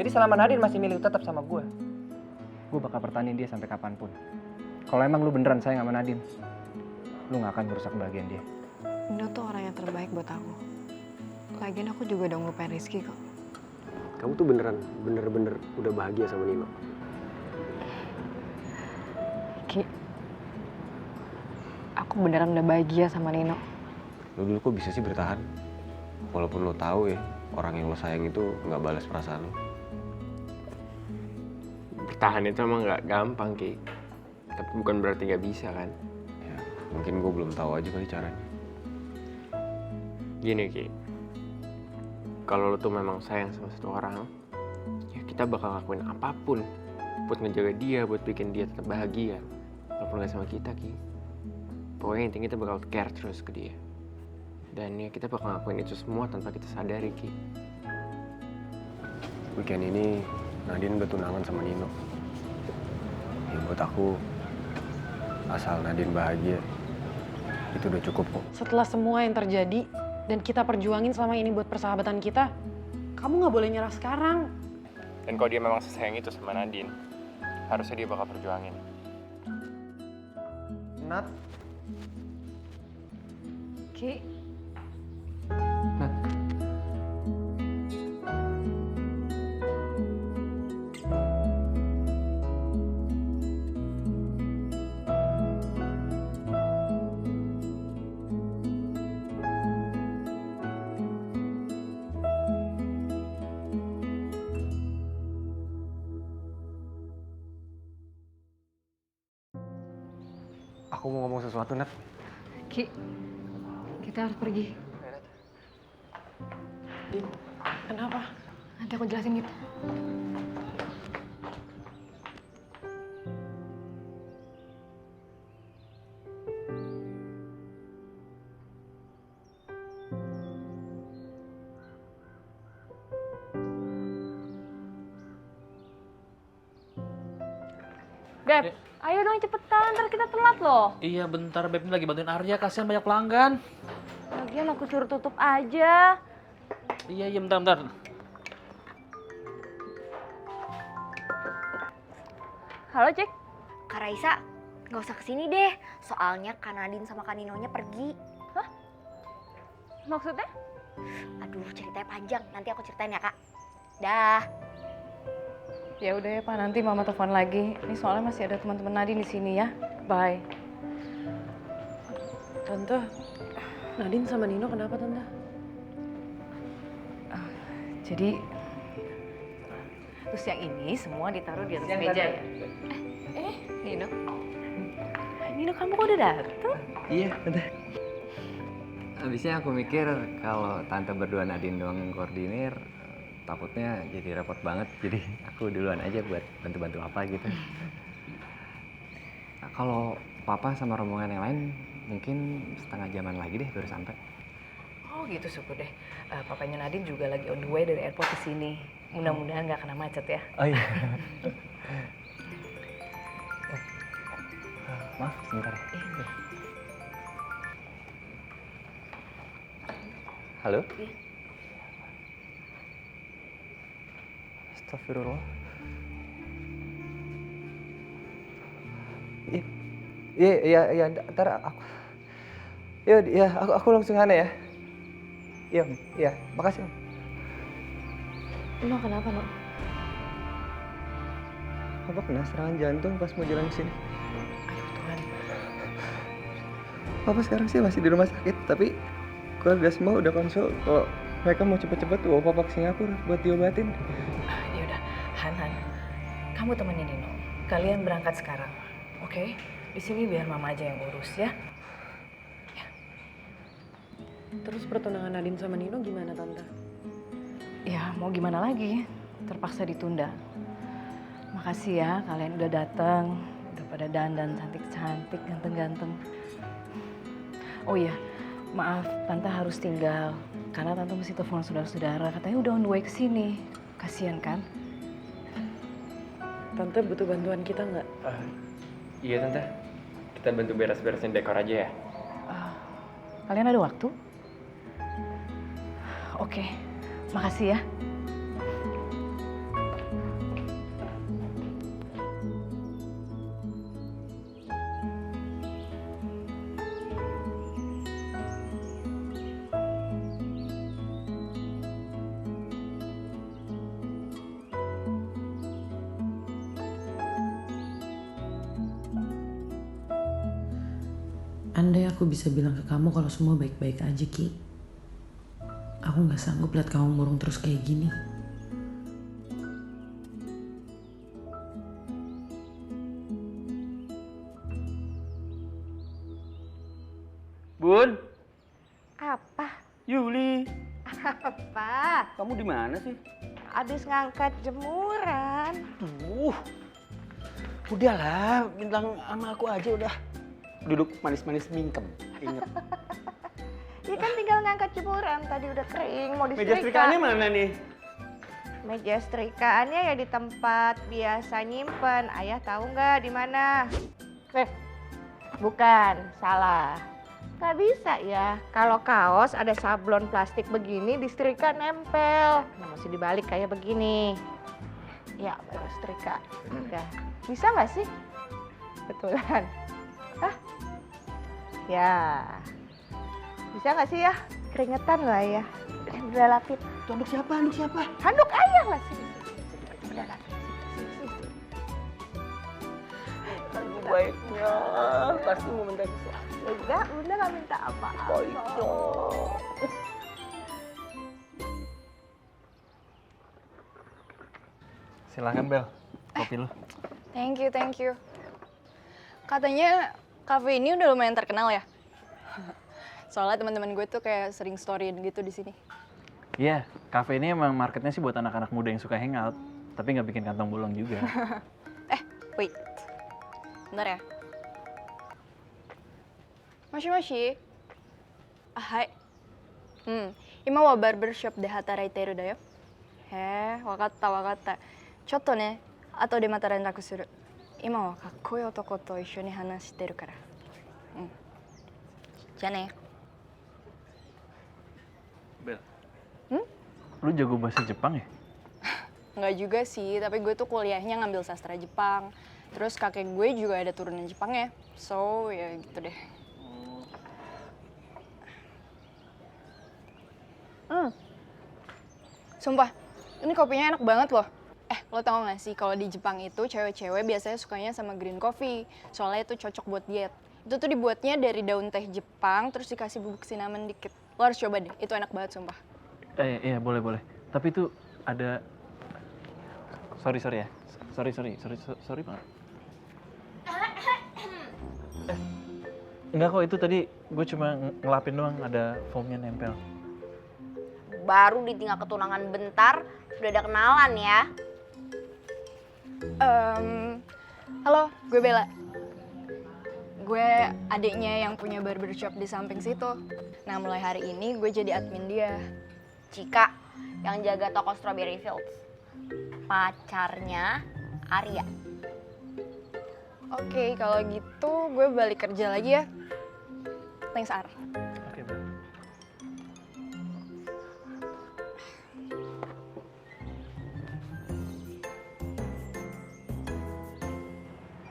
Jadi selama Nadine masih milih tetap sama gue bakal pertahanin dia sampai kapanpun. Kalau emang lu beneran sayang sama Nadine, lu gak akan merusak kebahagiaan dia. Nino tuh orang yang terbaik buat aku. Lagian aku juga udah ngelupain Rizky kok. Kamu tuh bener-bener udah bahagia sama Nino. Ki, aku beneran udah bahagia sama Nino. Lo dulu kok bisa sih bertahan? Walaupun lo tahu ya, orang yang lo sayang itu nggak balas perasaan lo. Bertahan itu emang nggak gampang, Ki. Tapi bukan berarti nggak bisa kan? Ya, mungkin gue belum tahu aja kali caranya. Gini, Ki. Kalau lo tuh memang sayang sama satu orang, ya kita bakal lakuin apapun buat ngejaga dia, buat bikin dia tetap bahagia. Walaupun nggak sama kita, Ki. Pokoknya intinya kita bakal care terus ke dia. Dan ya kita bakal ngelakuin itu semua tanpa kita sadari, Ki. Weekend ini Nadine udah tunangan sama Nino. Ya buat aku, asal Nadine bahagia, itu udah cukup kok. Setelah semua yang terjadi dan kita perjuangin selama ini buat persahabatan kita, kamu nggak boleh nyerah sekarang. Dan kalau dia memang sesayang itu sama Nadine, harusnya dia bakal perjuangin. Nat, Ki, Aku mau ngomong sesuatu, Nat. Ki, kita harus pergi. Kenapa? Nanti aku jelasin gitu. Beb, ayo dong cepetan, ntar kita telat loh. Iya bentar, Beb, ini lagi bantuin Arya, kasihan banyak pelanggan. Lagian aku suruh tutup aja. Iya, bentar. Halo, Cek. Kak Raisa, nggak usah kesini deh. Soalnya Kak Nadine sama Kak Ninonya pergi. Maksudnya? Aduh, ceritanya panjang. Nanti aku ceritain ya, Kak. Dah. Ya udah ya Pak, nanti Mama telepon lagi. Ini soalnya masih ada teman-teman Nadine di sini ya. Bye. Tante, Nadine sama Nino kenapa Tante? Jadi, terus yang ini semua ditaruh di atas meja ya? Nino? Nino, kamu kok udah dateng? iya, udah. Habisnya aku mikir kalau tante berdua Nadine doang yang koordinir, takutnya jadi repot banget. Jadi aku duluan aja buat bantu-bantu apa gitu. Nah, kalau papa sama rombongan yang lain mungkin setengah jaman lagi deh baru sampai. Oh gitu, syukur deh. Papanya Nadine juga lagi on the way dari airport ke sini. Mudah-mudahan nggak kena macet ya. Oh iya. Maaf, sebentar ya. Halo? Iya. Astagfirullah. Iya, ntar aku. Iya, aku langsung sana ya. Iya, makasih. No, kenapa, No? Papa kena serangan jantung pas mau jalan ke sini. Aduh, Tuhan. Papa sekarang sih masih di rumah sakit, tapi keluarga semua udah konsul kalau mereka mau cepet-cepet bawa papa ke Singapura buat diobatin. Ya udah, Han, kamu temenin Nino. Kalian berangkat sekarang, oke? Di sini biar Mama aja yang urus ya. Terus pertunangan Nadine sama Nino gimana Tante? Ya, mau gimana lagi? Terpaksa ditunda. Makasih ya, kalian udah datang, udah pada dandan cantik-cantik, ganteng-ganteng. Oh iya, maaf, Tante harus tinggal karena Tante mesti telepon saudara-saudara. Katanya udah on the way ke sini. Kasian kan? Tante butuh bantuan kita nggak? Iya, Tante. Kita bantu beres-beresin dekor aja ya. Kalian ada waktu? Oke, makasih ya. Andai aku bisa bilang ke kamu kalau semua baik-baik aja, Ki. Aku gak sanggup lihat kamu murung terus kayak gini. Bun, Apa? Yuli, Apa? kamu di mana sih? Abis ngangkat jemuran. Udahlah, bilang sama aku aja udah. Duduk manis-manis mingkem, inget. Ya kan tinggal ngangkat jemuran, tadi udah kering, mau Meja disetrika. setrikaannya mana nih? Meja setrikaannya ya di tempat biasa nyimpen. Ayah tahu nggak di mana? Bukan, salah. Nggak bisa ya, kalau kaos ada sablon plastik begini disetrika nempel. Nah, mesti dibalik kayak begini. Ya, baru setrika. Udah. Bisa nggak sih? Betulan. Hah? Ya. Bisa nggak sih ya? Keringetan lah ya. Udah lapit. Handuk siapa? Handuk siapa? Handuk ayah lah sih. Udah lapit. Aduh baiknya, pasti mau minta sesuatu. Enggak, bunda nggak minta apa-apa. Silahkan Bel, kopi lu. Thank you, thank you. Katanya kafe ini udah lumayan terkenal ya? Soalnya teman-teman gue tuh kayak sering storyin gitu di sini. Iya, kafe ini emang marketnya sih buat anak-anak muda yang suka hangout, tapi nggak bikin kantong bolong juga. Wait. Bentar ya. Moshi-moshi. Hai. Ima wa barbershop de hataraiteru da yo. He, wakatta wakatta. Chotto ne, ato de mata renraku suru. Ima wa kakkoi otoko to issho ni hanashiteru kara. Ja ne. Bel. Lu jago bahasa Jepang ya? Nggak juga sih, tapi gue tuh kuliahnya ngambil sastra Jepang. Terus kakek gue juga ada turunan Jepangnya. So, ya gitu deh. Sumpah, ini kopinya enak banget loh. Lo tau gak sih kalau di Jepang itu cewek-cewek biasanya sukanya sama green coffee. Soalnya itu cocok buat diet. Itu tuh dibuatnya dari daun teh Jepang, terus dikasih bubuk cinnamon dikit. Lo harus coba deh, itu enak banget sumpah. Iya boleh. Tapi itu ada... Sorry ya. Sorry banget. Enggak kok, itu tadi gue cuma ngelapin doang, ada foamnya nempel. Baru ditinggal ketunangan bentar, sudah ada kenalan ya. Halo, gue Bella. Gue adiknya yang punya barbershop di samping situ. Nah, mulai hari ini gue jadi admin dia. Cika, yang jaga toko Strawberry Fields. Pacarnya Arya. Oke, kalau gitu gue balik kerja lagi ya. Thanks, Ar. Oke, Bel.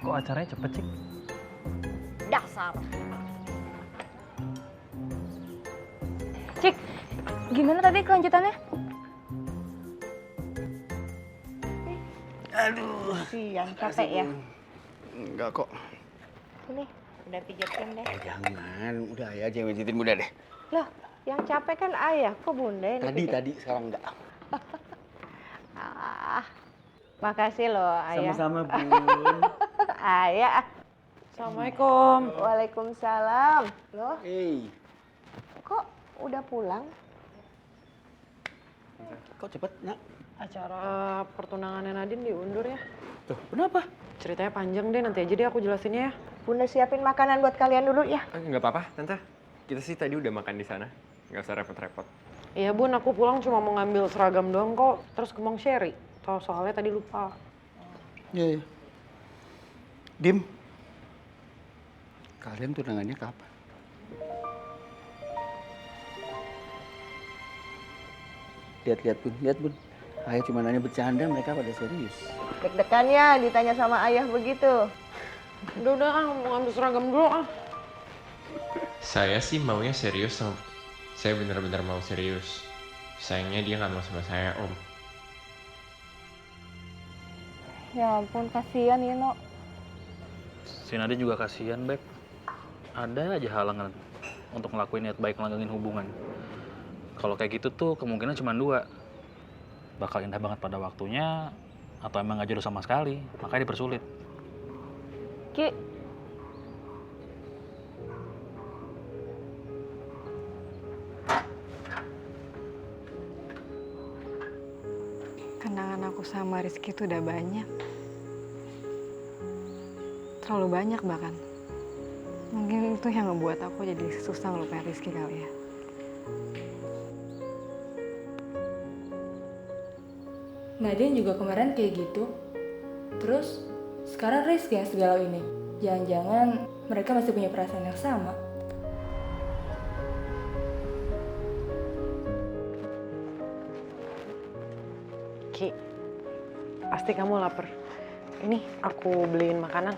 Kok acaranya cepet sih? Dasar. Cik, gimana tadi kelanjutannya? Aduh. Siang, capek ya? Enggak kok. Ini, udah pijetin deh. Jangan, udah ayah aja yang pijetin bunda deh. Loh, yang capek kan ayah, kok bunda yang dipijit? Tadi, sekarang enggak. Makasih loh ayah. Sama-sama, Bun. Ayah. Assalamualaikum. Waalaikumsalam. Loh, Hey, kok udah pulang? kok cepet, Nak? Acara pertunangannya Nadine diundur ya. Tuh, kenapa? Ceritanya panjang deh, nanti aja deh aku jelasinnya ya. Bunda siapin makanan buat kalian dulu ya. Nggak apa-apa, Tante. Kita sih tadi udah makan di sana. Nggak usah repot-repot. Iya Bun, aku pulang cuma mau ngambil seragam doang kok. Terus ke Mang Sherry. Soalnya tadi lupa. Iya. Dim, kalian tunangannya kapan? Lihat bun. Ayah cuma nanya bercanda, mereka pada serius. Deg-degan ya ditanya sama ayah begitu. Udah mau ngambil seragam dulu ah. Saya sih maunya serius, Om. Saya benar-benar mau serius. Sayangnya dia nggak mau sama saya, Om. Ya ampun, kasihan Ino. Si Nadine juga kasihan, Beb. ada aja halangan untuk ngelakuin niat baik ngelanggengin hubungan. Kalau kayak gitu tuh kemungkinan cuma dua. Bakal indah banget pada waktunya, atau emang gak jodoh sama sekali, makanya dipersulit. Ki, Kenangan aku sama Rizky itu udah banyak. Terlalu banyak bahkan. Mungkin itu yang ngebuat aku jadi susah ngelupain Rizky kali ya. Nadine juga kemarin kayak gitu. Terus sekarang Rizky yang segalau ini. Jangan-jangan mereka masih punya perasaan yang sama. Ki, pasti kamu lapar. Ini aku beliin makanan.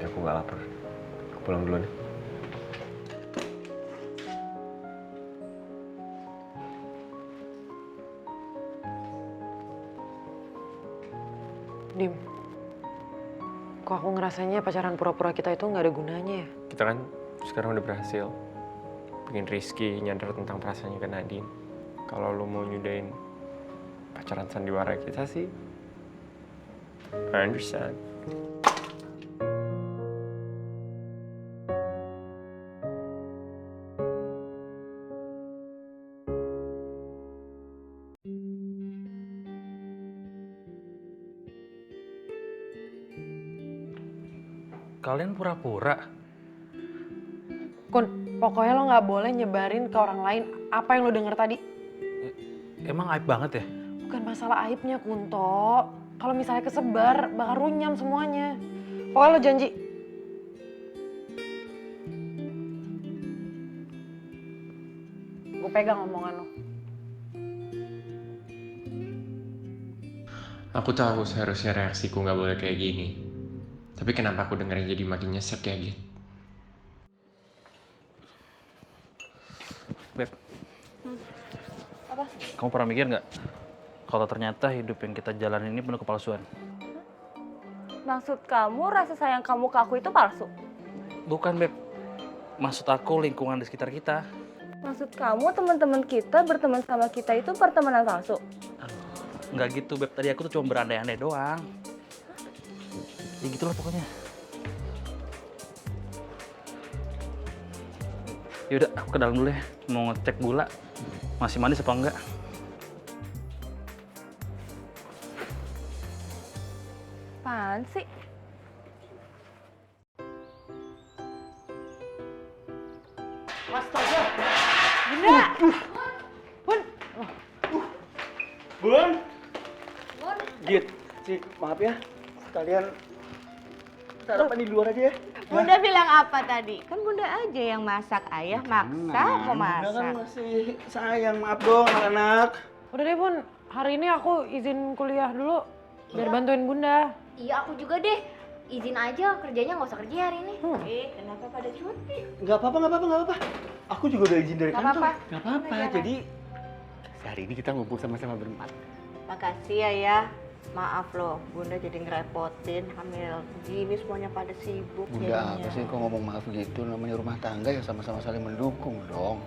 Ya aku nggak lapar. Aku pulang duluan ya. Dim, kok aku ngerasanya pacaran pura-pura kita itu nggak ada gunanya ya? Kita kan sekarang udah berhasil bikin Rizky nyadar tentang perasaannya ke Nadine. Kalau lu mau nyudahin pacaran sandiwara kita sih, I understand. Kalian pura-pura? Kun, pokoknya lo nggak boleh nyebarin ke orang lain apa yang lo denger tadi. Emang aib banget ya? Bukan masalah aibnya, Kunto. Kalau misalnya kesebar, bakal runyam semuanya. Pokoknya lo janji. Gue pegang omongan lo. Aku tahu seharusnya reaksiku nggak boleh kayak gini. Tapi kenapa aku dengerin jadi makin nyesek ya, Git? Beb, Apa? kamu pernah mikir nggak kalau ternyata hidup yang kita jalanin ini penuh kepalsuan? Maksud kamu rasa sayang kamu ke aku itu palsu? Bukan, Beb. Maksud aku lingkungan di sekitar kita. Maksud kamu teman-teman kita berteman sama kita itu pertemanan palsu? Nggak gitu, Beb. Tadi aku tuh cuma berandai-andai doang. Ya gitulah pokoknya. Yaudah, aku ke dalam dulu ya. Mau ngecek gula. Masih manis apa enggak? Apaan sih? Astaga! Bunda! Bun! Bun! Git, Cik, maaf ya. Kalian sarapan di luar aja ya. Bunda bilang apa tadi? Kan Bunda aja yang masak, Ayah maksa mau Bunda kan masak. masih sayang, maaf dong anak-anak. Udah deh, Bun. Hari ini aku izin kuliah dulu. Biar bantuin Bunda. Iya, aku juga deh. Izin aja, kerjanya nggak usah kerja hari ini. Kenapa pada cuti? Nggak apa-apa. Aku juga udah izin dari Nggak kantor. apa-apa. Nggak apa-apa, jadi hari ini kita ngumpul sama-sama berempat. Makasih ya. Maaf loh, Bunda jadi ngerepotin. Hamil gini semuanya pada sibuk. Bunda apa sih kok ngomong maaf gitu? Namanya rumah tangga ya sama-sama saling mendukung dong.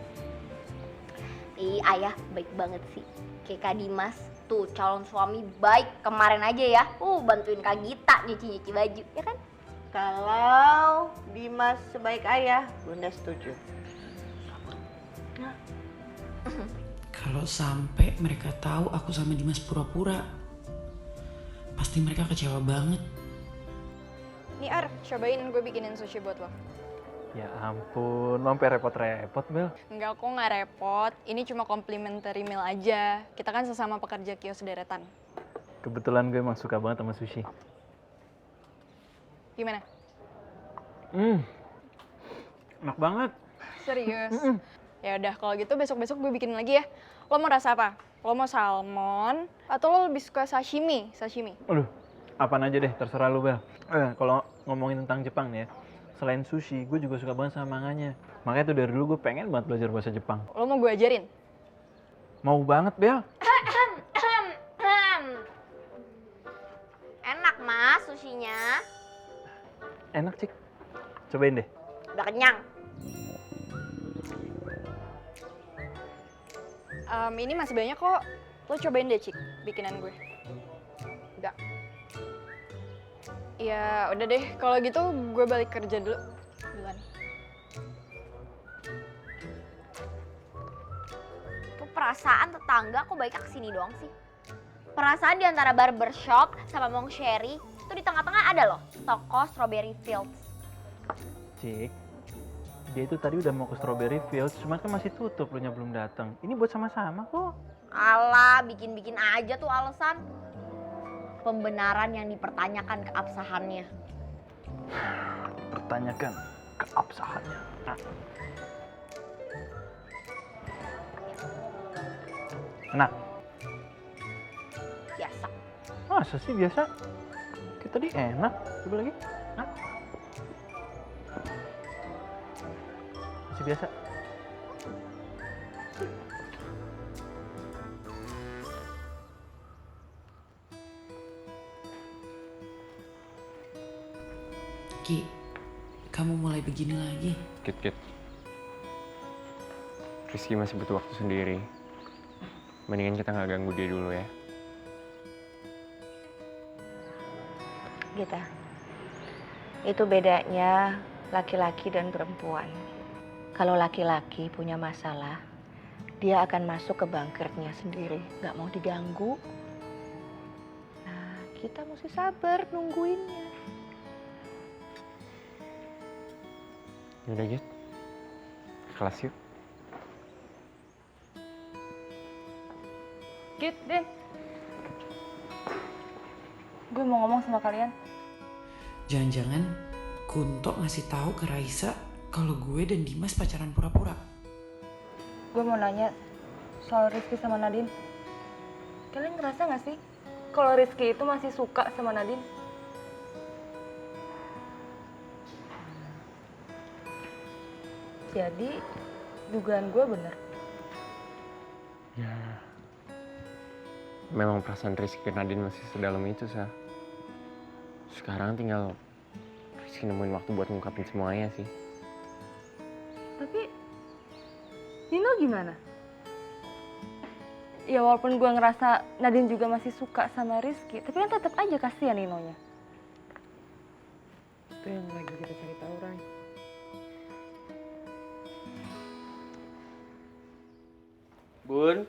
Ih, Ayah baik banget sih. Kayak Kak Dimas, tuh calon suami baik kemarin aja ya. Bantuin Kak Gita nyuci-nyuci baju, ya kan? Kalau Dimas sebaik Ayah, Bunda setuju. Kalau sampai mereka tahu aku sama Dimas pura-pura, pasti mereka kecewa banget. Nih Ar, cobain gue bikinin sushi buat lo. Ya ampun, lo sampai repot-repot, Bel. Enggak, kok nggak repot. Ini cuma complimentary meal aja. Kita kan sesama pekerja kios deretan. Kebetulan gue emang suka banget sama sushi. Gimana? Enak banget. Serius? Ya udah, kalau gitu besok-besok gue bikin lagi ya. Lo mau rasa apa? Lo mau salmon atau lo lebih suka sashimi? Aduh, apaan aja deh, terserah lu, Bel. Kalau ngomongin tentang Jepang nih ya, selain sushi, gue juga suka banget sama manganya. Makanya tuh dari dulu gue pengen banget belajar bahasa Jepang. Lo mau gue ajarin? Mau banget, Bel. Enak, Mas, sushinya. Enak, Cik. Cobain deh. Udah kenyang. Ini masih banyak kok. Lo cobain deh, Cik, bikinan gue. Enggak. Ya udah deh, kalau gitu gue balik kerja dulu. Duluan. Tuh perasaan tetangga kok baiknya kesini doang sih. Perasaan di antara barbershop sama Mong Sherry itu di tengah-tengah ada loh toko Strawberry Fields. Cik, dia itu tadi udah mau ke Strawberry Fields, cuma kan masih tutup, lu nya belum datang. Ini buat sama-sama kok. Alah, bikin-bikin aja tuh alasan. Pembenaran yang dipertanyakan keabsahannya. Pertanyakan keabsahannya. Enak. Biasa. Masa sih biasa? Kita tadi enak. Coba lagi. Hah? Masih biasa. Ki, kamu mulai begini lagi. Kit. Rizky masih butuh waktu sendiri. Mendingan kita nggak ganggu dia dulu ya. Gita, itu bedanya laki-laki dan perempuan. Kalau laki-laki punya masalah, dia akan masuk ke bunkernya sendiri, nggak mau diganggu. Nah, kita mesti sabar nungguinnya. Yaudah Git, kelas yuk. Git, Din. Gue mau ngomong sama kalian. Jangan-jangan Kunto ngasih tahu ke Raisa kalau gue dan Dimas pacaran pura-pura. Gue mau nanya soal Rizky sama Nadine. Kalian ngerasa gak sih kalau Rizky itu masih suka sama Nadine? Jadi, dugaan gue bener. Ya, memang perasaan Rizky ke Nadine masih sedalam itu, Sa. Sekarang tinggal Rizky nemuin waktu buat ngungkapin semuanya sih. Tapi, Nino gimana? Ya walaupun gue ngerasa Nadine juga masih suka sama Rizky, tapi kan tetap aja kasihan Ninonya. Itu yang lagi kita cari tahu, Ray. Bun,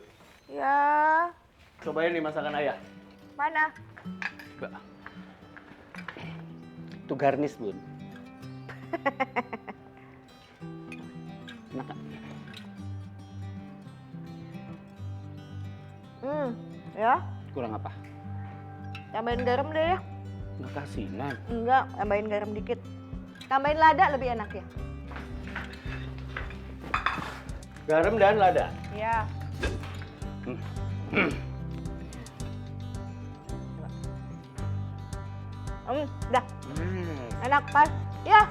Ya, cobain nih masakan ayah. mana? Coba. Itu garnish, Bun. Enak gak? Ya, Kurang apa? tambahin garam deh ya. Nggak kasinan. Enggak, tambahin garam dikit. Tambahin lada lebih enak ya. Garam dan lada. Ya. Dah. Enak pas. Ya.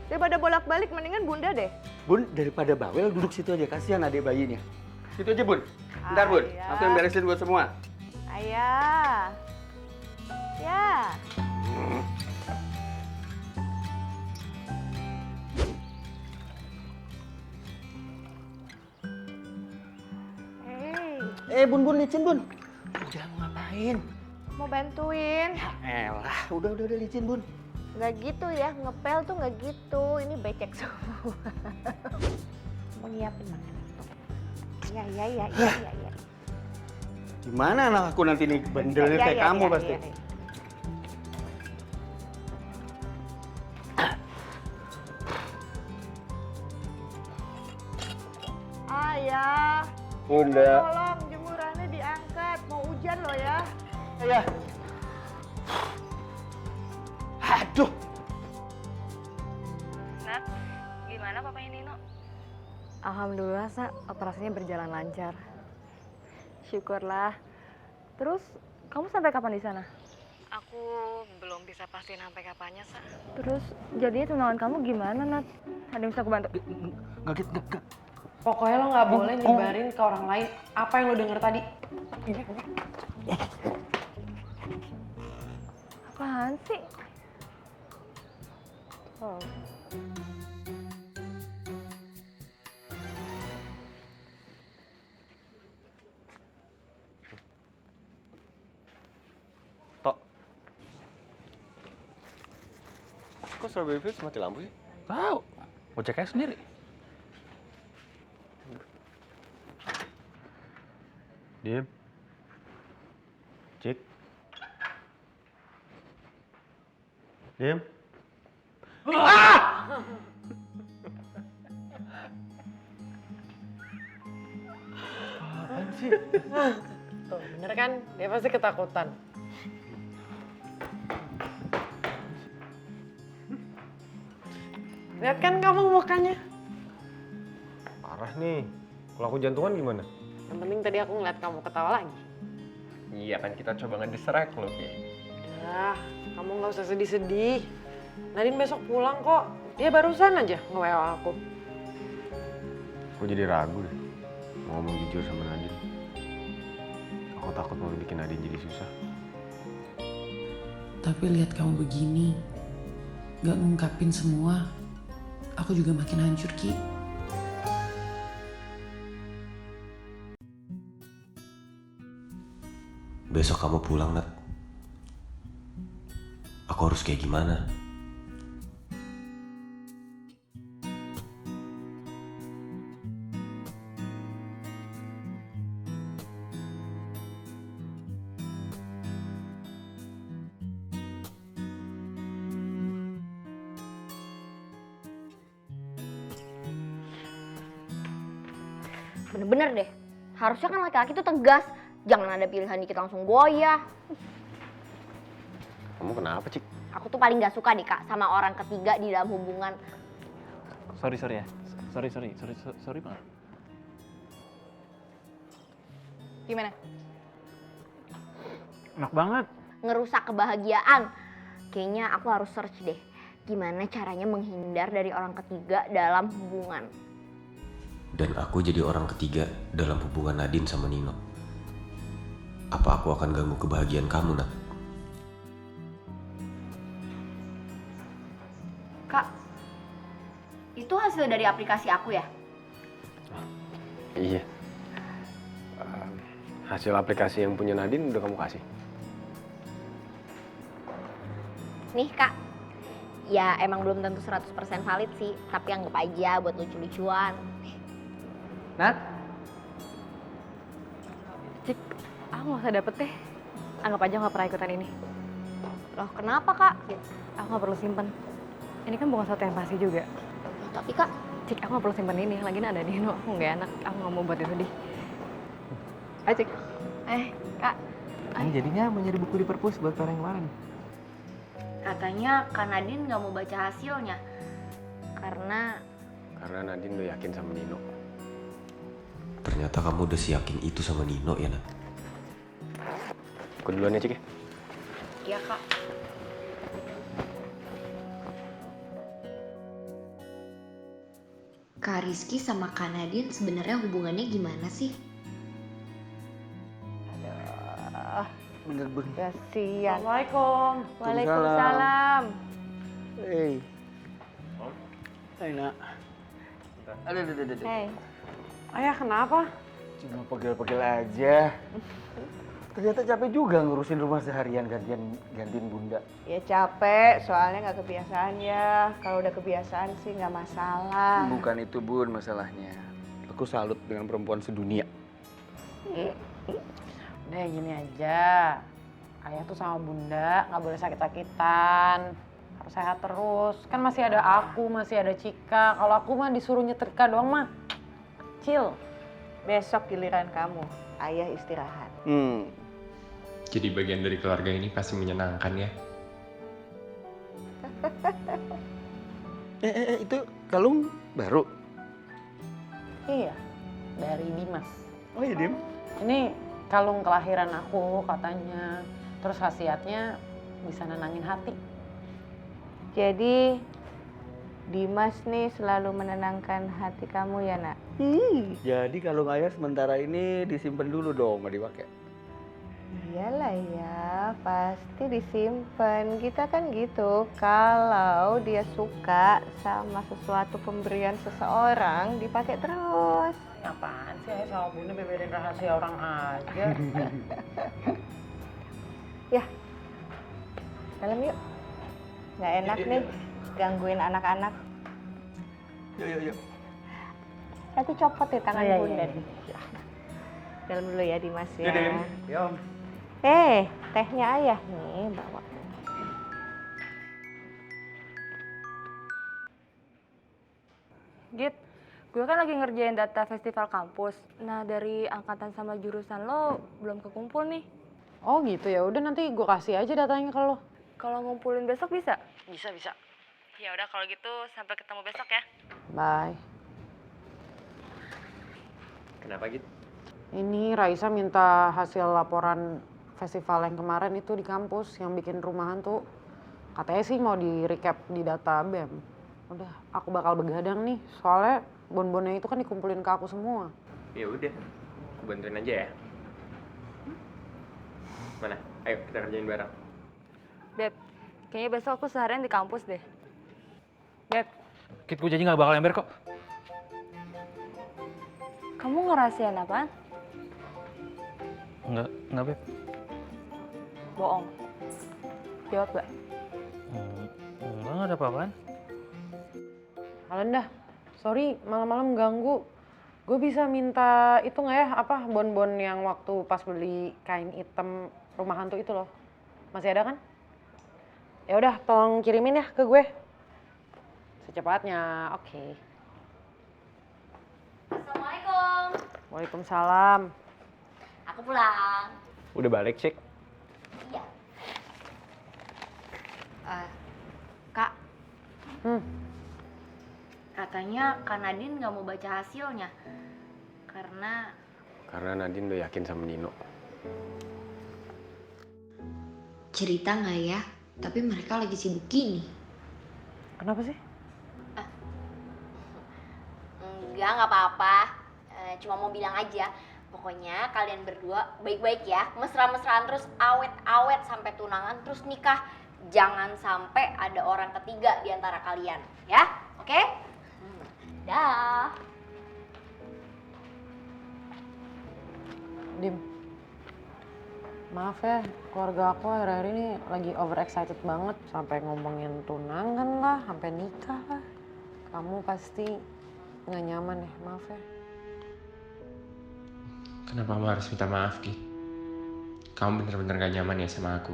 Daripada bolak-balik mendingan Bunda deh. Bun, daripada bawel duduk situ aja, kasihan adek bayinya. Situ aja, Bun. Bentar, Bun. Ayah. Aku yang beresin buat semua. Ayah. Ya. Bun, licin, Bun. Udah, mau ngapain? Mau bantuin. Elah, udah licin, Bun. Nggak gitu ya, ngepel tuh nggak gitu. Ini becek semua. Mau nyiapin makanan. Ya. Gimana anak aku nanti nih bandelnya kayak kamu pasti. Ya. Ayah. Bunda. Tolong jemurannya diangkat. Mau hujan loh ya. Ayah. Aduh. Nat, gimana papanya Nino? Alhamdulillah, Sa, operasinya berjalan lancar. Syukurlah. Terus, kamu sampai kapan di sana? Aku belum bisa pastiin sampai kapannya, Sa. Terus, jadinya tunangan kamu gimana, Nat? Ada yang bisa aku bantu? Enggak. Pokoknya lo nggak boleh nyebarin ke orang lain apa yang lo denger tadi. Apaan sih? Oh. Tok. Kok Strawberry Fields mati lampu sih? Tahu. Mau cek aja sendiri. Dim. Cik. Dim. Apaan sih? Tuh, bener kan? Dia pasti ketakutan. Lihat kan kamu mukanya. Parah nih. Kalau aku jantungan gimana? Yang penting tadi aku ngeliat kamu ketawa lagi. Iya kan kita coba ngedistract lo, Ki. Udah, kamu nggak usah sedih-sedih. Nadine besok pulang kok. Dia barusan aja nge-WA aku. Aku jadi ragu deh. Mau ngomong jujur sama Nadine. Aku takut mau bikin Nadine jadi susah. Tapi lihat kamu begini, gak ngungkapin semua, aku juga makin hancur, Ki. Besok kamu pulang, Nat. Aku harus kayak gimana? Bener-bener deh, harusnya kan laki-laki tuh tegas. Jangan ada pilihan dikit langsung goyah. Kamu kenapa, Cik? Aku tuh paling gak suka nih Kak sama orang ketiga di dalam hubungan. Sorry ya. Sorry banget. Gimana? Enak banget. Ngerusak kebahagiaan. Kayaknya aku harus search deh. Gimana caranya menghindar dari orang ketiga dalam hubungan. Dan aku jadi orang ketiga dalam hubungan Nadine sama Nino. Apa aku akan ganggu kebahagiaan kamu, Nat? Kak, itu hasil dari aplikasi aku ya? Iya. Hasil aplikasi yang punya Nadine udah kamu kasih? Nih Kak, ya emang belum tentu 100% valid sih, tapi anggap aja buat lucu-lucuan. Nat? Cik, aku nggak usah dapet deh. Anggap aja nggak pernah ikutan ini. Loh kenapa Kak? Aku nggak perlu simpen. Ini kan bukan sesuatu yang pasti juga. Tapi Kak, Cik, aku nggak perlu simpen ini. Lagian ada Dino, aku nggak enak. Aku nggak mau buat dia sedih. Ayo Cik. Kak. Ini jadinya mau nyari buku di perpus buat orang yang kemarin. Katanya Kak Nadine nggak mau baca hasilnya. Karena Nadine udah yakin sama Nino. Ternyata kamu udah seyakin itu sama Nino ya, Nat? Aku duluan ya, Cik ya? Iya Kak. Kak Rizky sama Kak Nadine sebenarnya hubungannya gimana sih? Bener-bener kasihan. Assalamualaikum. Waalaikumsalam. Hei. Hai, Nak. Aduh. Hey. Ayah kenapa? Cuma pegel-pegel aja. Ternyata capek juga ngurusin rumah seharian gantiin bunda. Ya capek, soalnya nggak kebiasaan ya. Kalau udah kebiasaan sih nggak masalah. Bukan itu Bun masalahnya. Aku salut dengan perempuan sedunia. Udah gini aja. Ayah tuh sama bunda nggak boleh sakit-sakitan. Harus sehat terus. Kan masih ada aku, masih ada Cika. Kalau aku mah disuruh nyetrika doang mah. Chill. Besok giliran kamu, ayah istirahat. Jadi bagian dari keluarga ini pasti menyenangkan ya? Itu kalung baru? Iya, dari Dimas. Oh iya, Dim? Ini kalung kelahiran aku katanya. Terus khasiatnya bisa nenangin hati. Jadi Dimas nih selalu menenangkan hati kamu ya, Nak? Jadi kalung ayah sementara ini disimpan dulu dong, nggak dipakai. Iyalah ya, pasti disimpan. Kita kan gitu, kalau dia suka sama sesuatu pemberian seseorang, dipakai terus. Apaan sih ayah sama bunda beberin rahasia orang aja. Ya, dalam yuk. Nggak enak nih, gangguin anak-anak. Yuk. Nanti copot ya tangan Iya, bunda. iya. Dalam dulu ya Dimas ya. Yuk. Tehnya ayah nih bawa. Git, gue kan lagi ngerjain data festival kampus. Nah, dari angkatan sama jurusan lo belum kekumpul nih. Oh gitu ya, udah nanti gue kasih aja datanya ke lo. Kalau ngumpulin besok bisa? Bisa. Ya udah kalau gitu sampai ketemu besok ya. Bye. Kenapa gitu? Ini Raisa minta hasil laporan festival yang kemarin itu di kampus yang bikin rumahan tuh. Katanya sih mau di recap di data BEM. Udah, aku bakal begadang nih. Soalnya bon-bonnya itu kan dikumpulin ke aku semua. Ya udah, aku bantuin aja ya. Mana? Ayo kita kerjain bareng. Beb, kayaknya besok aku seharian di kampus deh. Beb, Kit, gue janji gak bakal ember kok. kamu ngerahasiain apaan? Enggak, Beb. Bohong. Jawab gak? Enggak ada apa-apaan. Kalian dah, sorry malam-malam ganggu. Gue bisa minta itu nggak ya, apa bon-bon yang waktu pas beli kain hitam rumah hantu itu loh. Masih ada kan? Ya udah, tolong kirimin ya ke gue. Secepatnya, oke. Assalamualaikum. Waalaikumsalam. Aku pulang. Udah balik, Cik? Iya. Kak. Katanya Kak Nadine nggak mau baca hasilnya. Karena Nadine udah yakin sama Nino. Cerita nggak ya? Tapi mereka lagi sibuk gini. Kenapa sih? enggak apa-apa. Cuma mau bilang aja. Pokoknya kalian berdua baik-baik ya. Mesra-mesraan terus awet-awet sampai tunangan terus nikah. Jangan sampai ada orang ketiga di antara kalian. Ya? Oke? Dah. Dim, maaf ya, keluarga aku akhir-akhir ini lagi overexcited banget. Sampai ngomongin tunangan lah, sampai nikah lah. Kamu pasti nggak nyaman ya, maaf ya. Kenapa kamu harus minta maaf, Ki? Kamu bener-bener gak nyaman ya sama aku?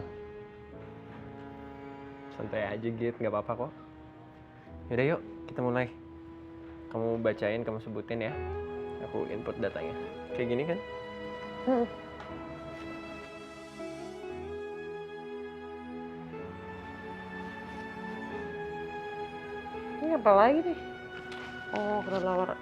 Santai aja, Git. Gak apa-apa kok. Yaudah yuk, kita mulai. Kamu bacain, kamu sebutin ya. Aku input datanya. Kayak gini kan? Ini apa lagi nih? Oh, kelelawar.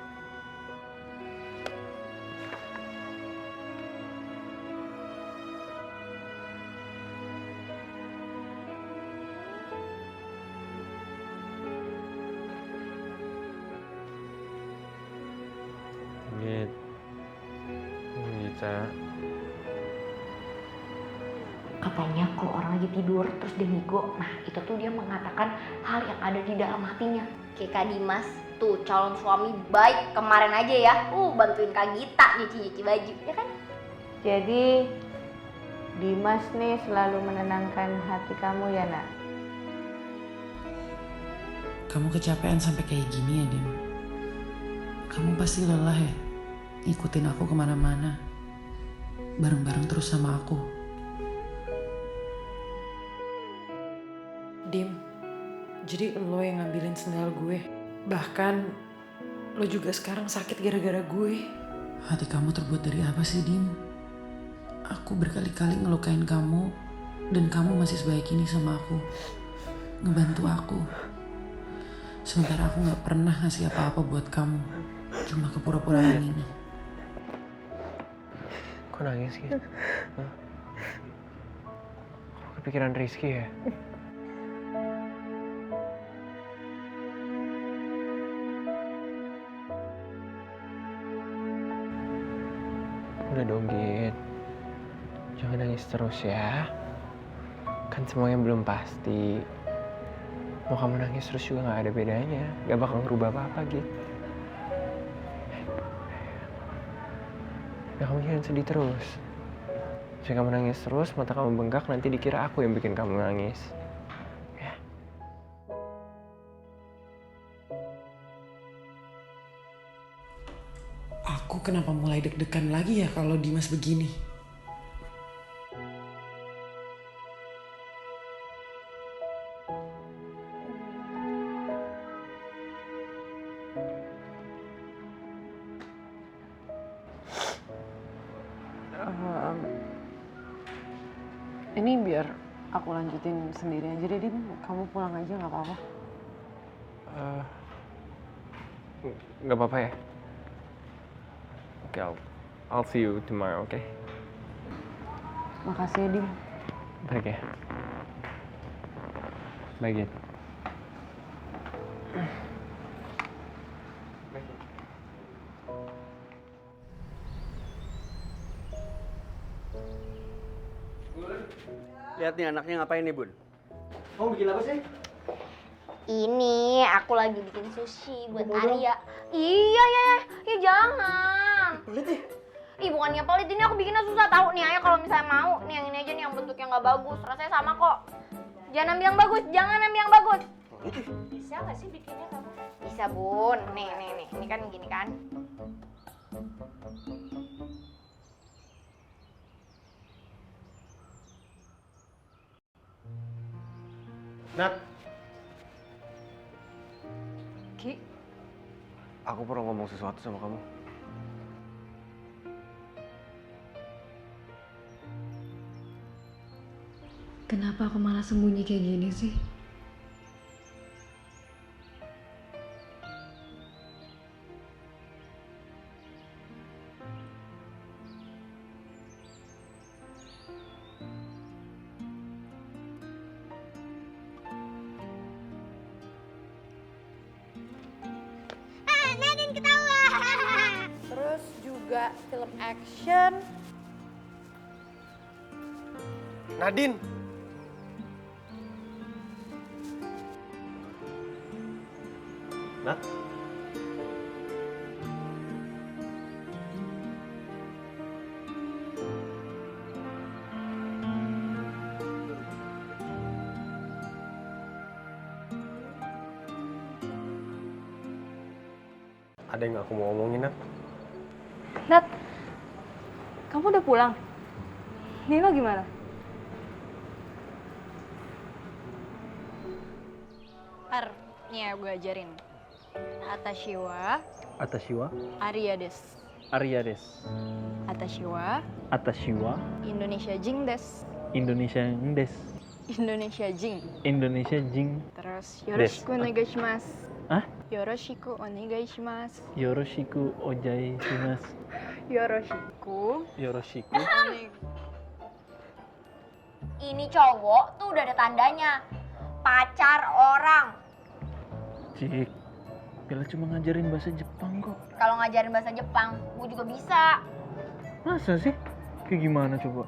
Git. Gita. Katanya kalau orang lagi tidur terus dia ngigo, nah itu tuh dia mengatakan hal yang ada di dalam hatinya. Kayak Kak Dimas, tuh calon suami baik kemarin aja ya, bantuin Kak Gita nyuci-nyuci baju, ya kan? Jadi Dimas nih selalu menenangkan hati kamu ya nak? Kamu kecapean sampai kayak gini ya, Dim? Kamu pasti lelah ya? Ikutin aku kemana-mana. Bareng-bareng terus sama aku. Dim, jadi lo yang ngambilin sendal gue. Bahkan lo juga sekarang sakit gara-gara gue. Hati kamu terbuat dari apa sih, Dim? Aku berkali-kali ngelukain kamu, dan kamu masih sebaik ini sama aku. Ngebantu aku. Sementara aku gak pernah ngasih apa-apa buat kamu. Cuma kepura-puraan ini. Kok nangis, Git? Hah? Kok kepikiran Rizky ya? Udah dong, Git. Jangan nangis terus ya. Kan semuanya belum pasti. Mau kamu nangis terus juga gak ada bedanya. Gak bakal ngerubah apa-apa gitu. Ya kamu jangan sedih terus. Jika kamu nangis terus, mata kamu bengkak, nanti dikira aku yang bikin kamu nangis. Ya. Aku kenapa mulai deg-degan lagi ya kalau Dimas begini? Ini biar aku lanjutin sendiri aja deh, Dim. Kamu pulang aja nggak apa-apa. Nggak apa-apa ya? Oke, I'll see you tomorrow, oke? Makasih ya, Dim. Baik ya. Baik ya. Lihat nih anaknya ngapain nih, Bun? Kamu bikin apa sih? Ini aku lagi bikin sushi buat Arya. Iya ya jangan. Pelit nih. Ih bukannya pelit, ini aku bikinnya susah tahu nih. Ayah kalau misalnya mau, nih yang ini aja nih yang bentuknya nggak bagus. Rasanya sama kok. Jangan ambil yang bagus, jangan ambil yang bagus. Bisa nggak sih bikinnya kamu? Bisa Bun, nih, ini kan gini kan. Nat, Ki, aku perlu ngomong sesuatu sama kamu. Kenapa aku malah sembunyi kayak gini sih? Nadine ketawa. Terus juga film action. Nadine! Nat? Ada yang aku mau omongin, Nat. Nat, kamu udah pulang? Nino gimana? Nih ya gue ajarin. Atashiwa. Atashiwa. Arya des. Arya des. Atashiwa. Atashiwa. Indonesia Jing des. Indonesia des. Indonesia Jing. Indonesia Jing. Terus yoroshiku onegaishimasu. Hah? Yoroshiku onegaishimasu. Yoroshiku ojaishimasu. Yoroshiku. Yoroshiku. Ini cowok tuh udah ada tandanya. Pacar orang. Cik, Bella cuma ngajarin bahasa Jepang kok. Kalau ngajarin bahasa Jepang, gue juga bisa. Masa sih? Kayak gimana coba?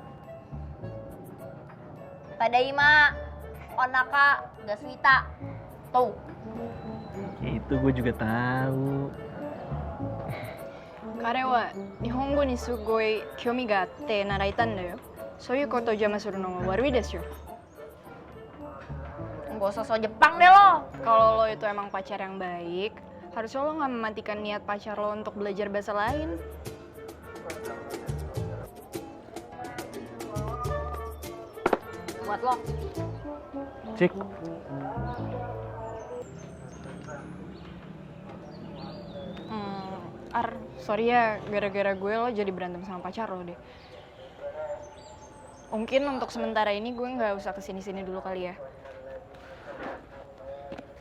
Tadaima, onaka, gasuita. Tuh. Itu gue juga tahu. 彼は日本語にすごい興味があって習いたんだよ。そういうことを邪魔するのも悪いですよ。Gak usah so Jepang deh lo. Kalau lo itu emang pacar yang baik, harusnya lo nggak mematikan niat pacar lo untuk belajar bahasa lain. Buat lo. Cik. Sorry ya, gara-gara gue lo jadi berantem sama pacar lo deh. Mungkin untuk sementara ini gue nggak usah kesini-sini dulu kali ya.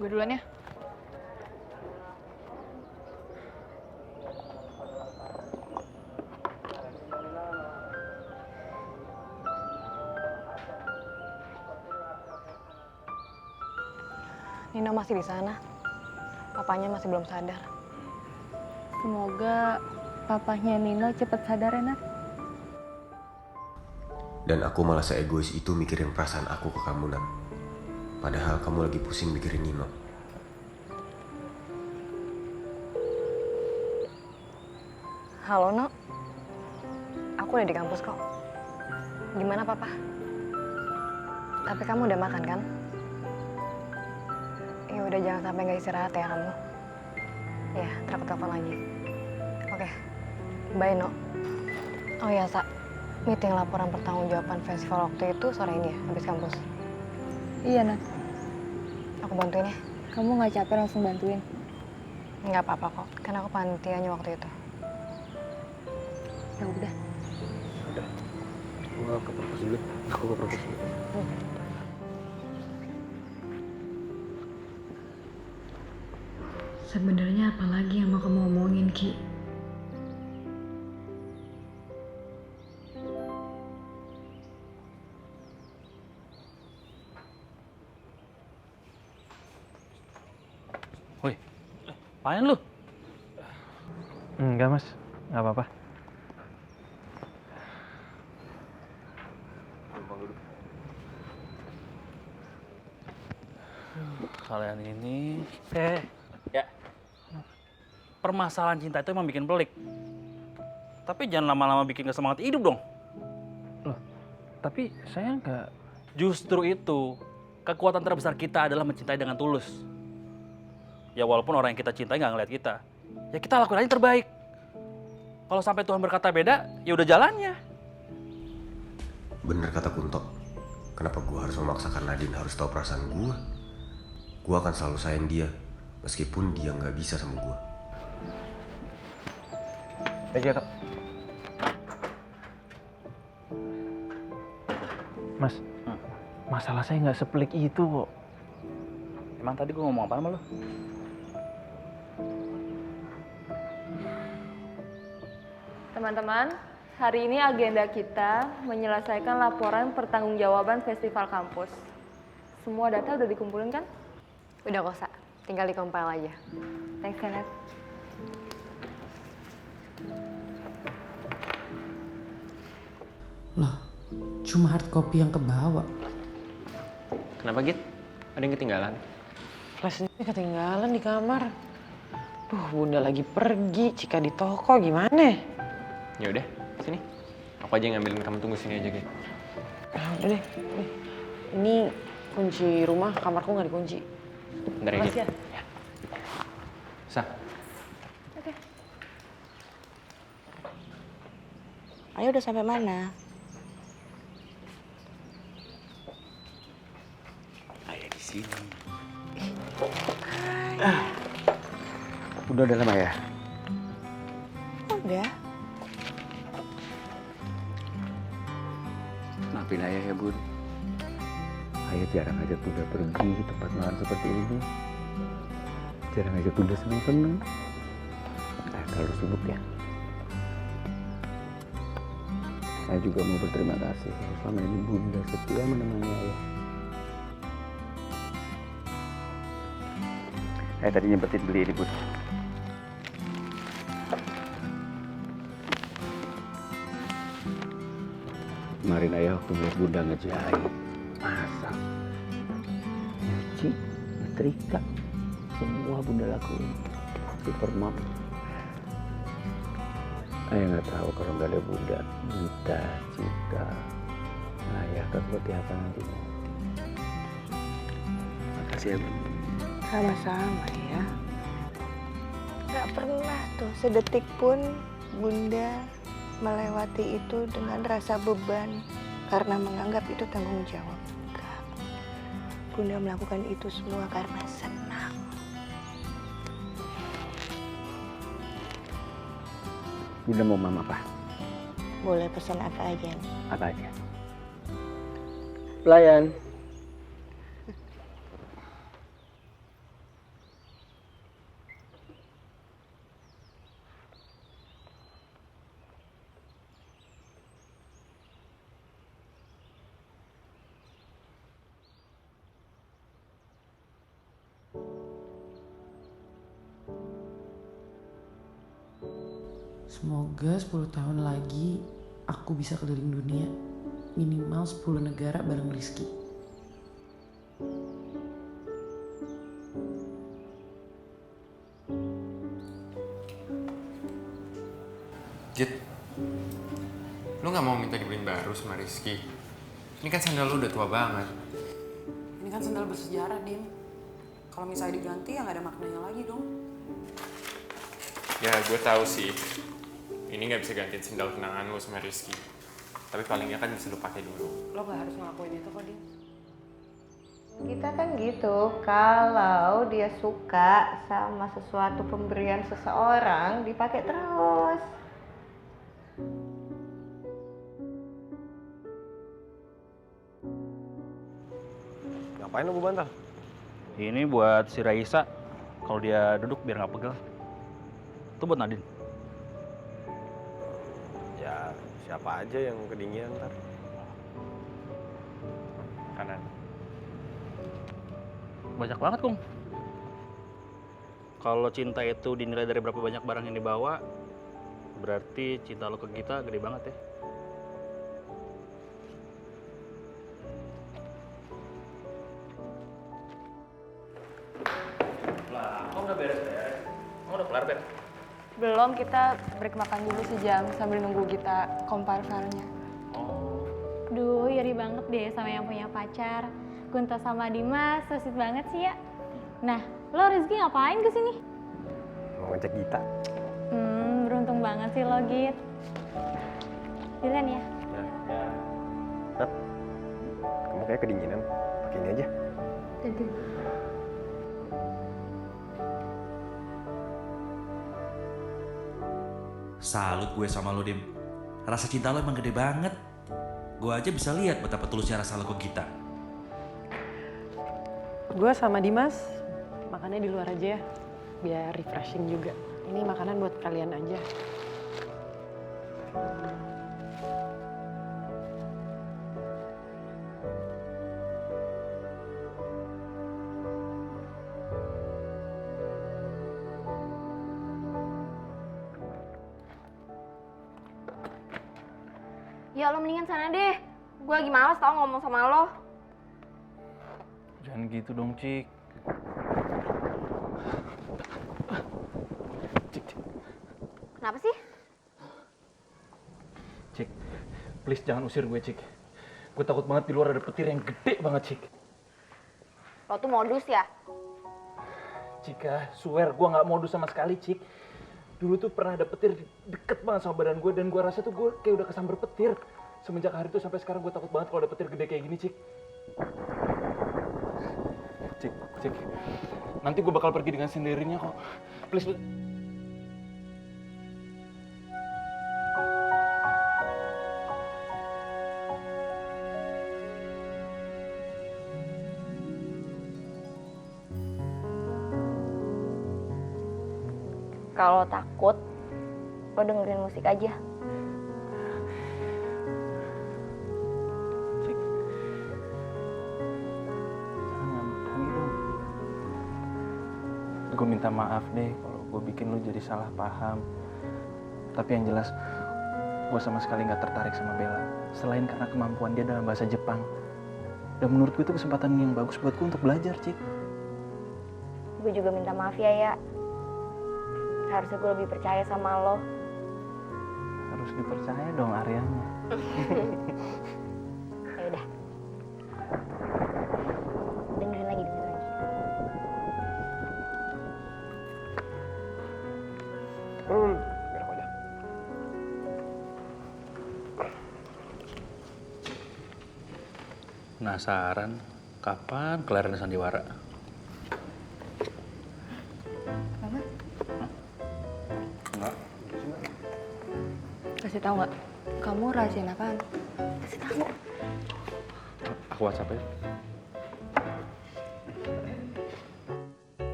Gue duluan ya. Nino masih di sana. Papanya masih belum sadar. Semoga papahnya Nino cepat sadar ya, Nat. Dan aku malah seegois itu mikirin perasaan aku ke kamu, Nat. Padahal kamu lagi pusing mikirin Nino. Halo, No. Aku udah di kampus kok. Gimana, Papa? Tapi kamu udah makan, kan? Ya udah, jangan sampai nggak istirahat ya kamu. Ya, ntar aku telepon lagi. Oke. Bye, No. Oh iya, Sa. Meeting laporan pertanggungjawaban festival waktu itu sore ini ya, habis kampus. Iya, Nat. Aku bantuin ya. Kamu nggak capek langsung bantuin? Nggak apa-apa kok, kan aku panitianya waktu itu. Ya udah. Udah. Gua ke perpus dulu. Aku ke perpus dulu. Sebenarnya apa lagi yang mau kamu omongin, Ki? Woi, apaan lu? Enggak mas, nggak apa-apa. Kalian ini... Ya. Permasalahan cinta itu emang bikin pelik. Tapi jangan lama-lama bikin gak semangat hidup dong. Loh, tapi saya nggak... Justru itu, kekuatan terbesar kita adalah mencintai dengan tulus. Ya walaupun orang yang kita cintai nggak ngeliat kita, ya kita lakuin aja yang terbaik. Kalau sampai Tuhan berkata beda, ya udah jalannya. Bener kata Kunto. Kenapa gue harus memaksakan Nadine harus tahu perasaan gue? Gue akan selalu sayang dia, meskipun dia nggak bisa sama gue. Aja kak. Mas, masalah saya nggak sepelik itu kok. Emang tadi gue ngomong apa sama lo? Teman-teman, hari ini agenda kita menyelesaikan laporan pertanggungjawaban festival kampus. Semua data udah dikumpulin kan? Udah kok, Sa. Tinggal di-compile aja. Thanks, Kenneth. Loh, cuma hard copy yang kebawa. Kenapa Git? Ada yang ketinggalan? Flashnya ketinggalan di kamar. Duh, Bunda lagi pergi, Cika di toko gimana? Ya udah, sini. Aku aja yang ngambilin, kamu tunggu sini aja, Git. Nah, udah deh. Nih. Ini kunci rumah, kamarku nggak dikunci. Bentar ya, Git. Makasih ya. Sa, Oke. Ayo udah sampai mana? Ayah di sini. Udah dalam ayah. Udah. Maafin ayah ya, Bun. Ayah jarang ajak Bunda pergi di tempat malam seperti ini. Jarang ajak Bunda seneng-seneng. Ayah terlalu sibuk ya. Saya juga mau berterima kasih selama ini Bunda setia menemani ayah. Ayah tadi nyempetin beli ini, Bun. Kemarin ayah waktu melihat Bunda ngejahit, masak, nyuci, nyetrika, semua Bunda lakuin. Super mom. Ayah nggak tahu kalau nggak ada Bunda, Gita, Cika, ayah akan seperti apa nantinya. Makasih ya, Bun. Sama-sama ya. Gak pernah tuh sedetik pun Bunda melewati itu dengan rasa beban karena menganggap itu tanggung jawab. Enggak. Bunda melakukan itu semua karena senang. Bunda mau mama apa? Boleh pesan apa aja nih? Apa aja? Pelayan. Semoga 10 tahun lagi aku bisa keliling dunia minimal 10 negara bareng Rizky. Jit, lu gak mau minta dibeliin baru sama Rizky? Ini kan sandal lu udah tua banget. Ini kan sandal bersejarah, Dim. Kalau misalnya diganti ya nggak ada maknanya lagi dong. Ya gue tahu sih, ini gak bisa gantiin sandal kenangan lu sama Rizky. Tapi paling nggak kan bisa lu pakai dulu. Lo nggak harus ngelakuin itu kok, Dim. Kita kan gitu, kalau dia suka sama sesuatu pemberian seseorang, dipakai terus. Ngapain lu bantal? Ini buat si Raisa, kalau dia duduk biar nggak pegel. Itu buat Nadine. Ya, siapa aja yang kedinginan ntar. Kanan. Banyak banget, Kung. Kalau cinta itu dinilai dari berapa banyak barang yang dibawa, berarti cinta lo ke kita gede banget ya. Lah, kok udah beres-beres? Kok udah kelar, Beb? Belum, kita break makan dulu sejam sambil nunggu kita compare filenya. Duh, iri banget deh sama yang punya pacar. Kunto sama Dimas, so sweet banget sih ya. Nah, lo Rizky ngapain kesini? Mau ngecek Gita. Beruntung banget sih lo, Git. Duluan ya. Beb, kamu kayak kedinginan. Pakai ini aja. Aduh. Salut gue sama lo, Dim. Rasa cinta lo emang gede banget. Gue aja bisa lihat betapa tulusnya rasa lo ke Gita. Gue sama Dimas makannya di luar aja ya, biar refreshing juga. Ini makanan buat kalian aja. Ya lo mendingan sana deh. Gue lagi malas tau ngomong sama lo. Jangan gitu dong, Cik. Kenapa sih? Cik, please jangan usir gue, Cik. Gue takut banget di luar ada petir yang gede banget, Cik. Lo tuh modus ya? Cika, swear gue nggak modus sama sekali, Cik. Dulu tuh pernah ada petir deket banget sama badan gue, dan gue rasa tuh gue kayak udah kesambar petir. Semenjak hari itu sampai sekarang gue takut banget kalau ada petir gede kayak gini, Cik. Cik, nanti gue bakal pergi dengan sendirinya kok. Please. Kalau takut, lo dengerin musik aja. Gue minta maaf deh kalau gue bikin lu jadi salah paham. Tapi yang jelas, gue sama sekali nggak tertarik sama Bella. Selain karena kemampuan dia dalam bahasa Jepang. Dan menurut gue itu kesempatan yang bagus buat gue untuk belajar, Cik. Gue juga minta maaf ya. Harusnya gue lebih percaya sama lo. Harus dipercaya dong Aryanya. Ya udah. Dengerin lagi. Biar aku aja. Penasaran kapan kelarin sandiwara? Enggak. Kasih tahu nggak? Kamu rahasian apaan? Kasih tahu. Aku WhatsApp ya.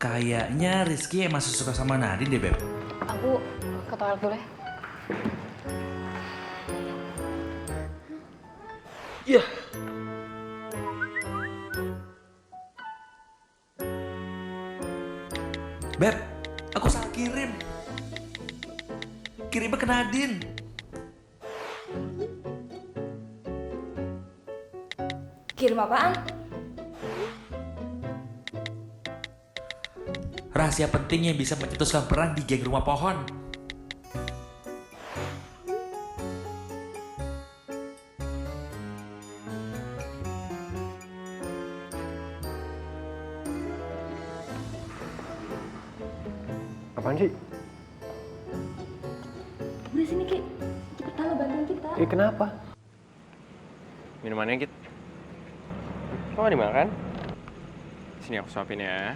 Kayaknya Rizky emang suka sama Nadine deh, Beb. Aku ke toilet dulu ya. Iya. Beb, aku salah kirim. Kirimnya ke Nadine. Kirim apaan? Rahasia penting yang bisa mencetuskan perang di geng rumah pohon. Apaan sih? Udah sini Ki, cepetan lo bantuin kita. Kenapa? Minumannya, Git. Kok gak dimakan? Sini aku suapin ya.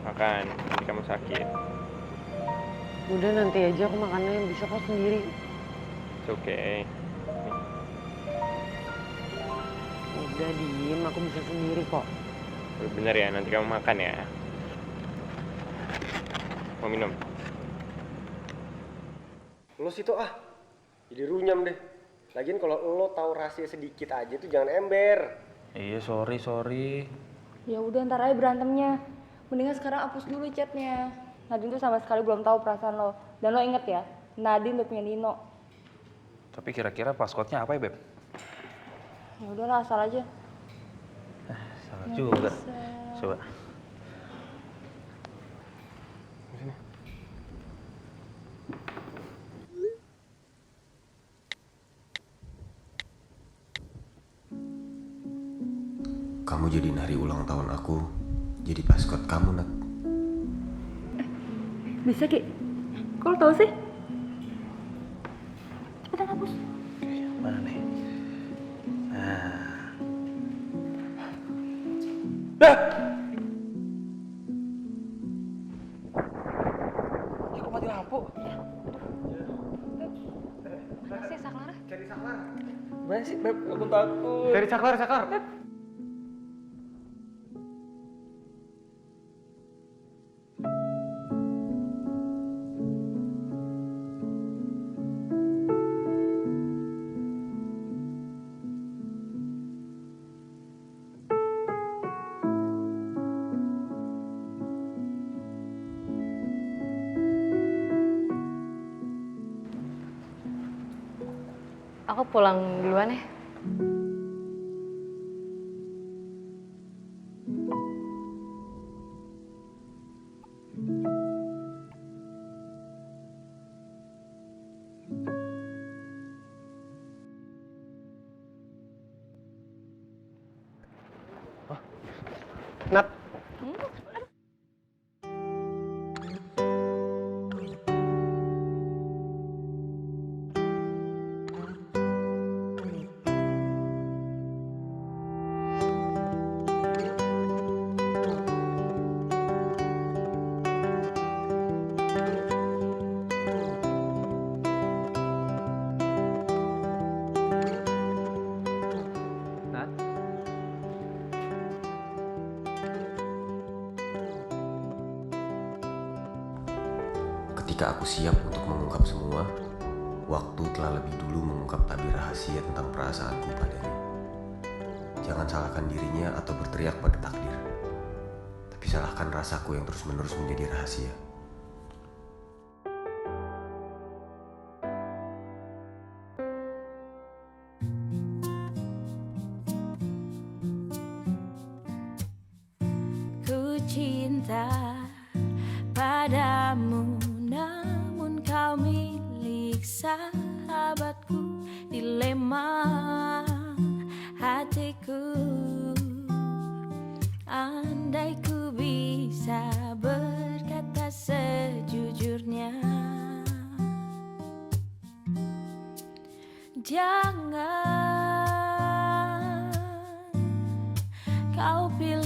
Makan, nanti kamu sakit. Udah nanti aja aku makannya bisa kok sendiri. It's okay. Udah diem, aku bisa sendiri kok. Bener ya, nanti kamu makan ya. Mau minum? Lo situ jadi runyam deh. Lagian kalau lo tahu rahasia sedikit aja tuh jangan ember. Iya, sorry. Ya udah ntar aja berantemnya. Mendingan sekarang hapus dulu chatnya. Nadine tuh sama sekali belum tahu perasaan lo. Dan lo inget ya, Nadine udah punya Nino. Tapi kira-kira passwordnya apa ya, Beb? Ya udahlah asal aja. Salah juga. Coba. Kamu jadi hari ulang tahun aku, jadi password kamu, Nat. Bisa Ki? Kok lo tau sih? Cepetan hapus. Mana nih? Ya kok mati lampu? Mana sih Saklar? Cari Saklar. Gimana sih, Beb? Aku takut. Cari Saklar. Aku pulang duluan ya. Nat. Ketika aku siap untuk mengungkap semua, waktu telah lebih dulu mengungkap tabir rahasia tentang perasaanku padanya. Jangan salahkan dirinya atau berteriak pada takdir, tapi salahkan rasaku yang terus-menerus menjadi rahasia. Ku cinta padamu, namun kau milik sahabatku. Dilema hatiku, andai ku bisa berkata sejujurnya. Jangan kau pilih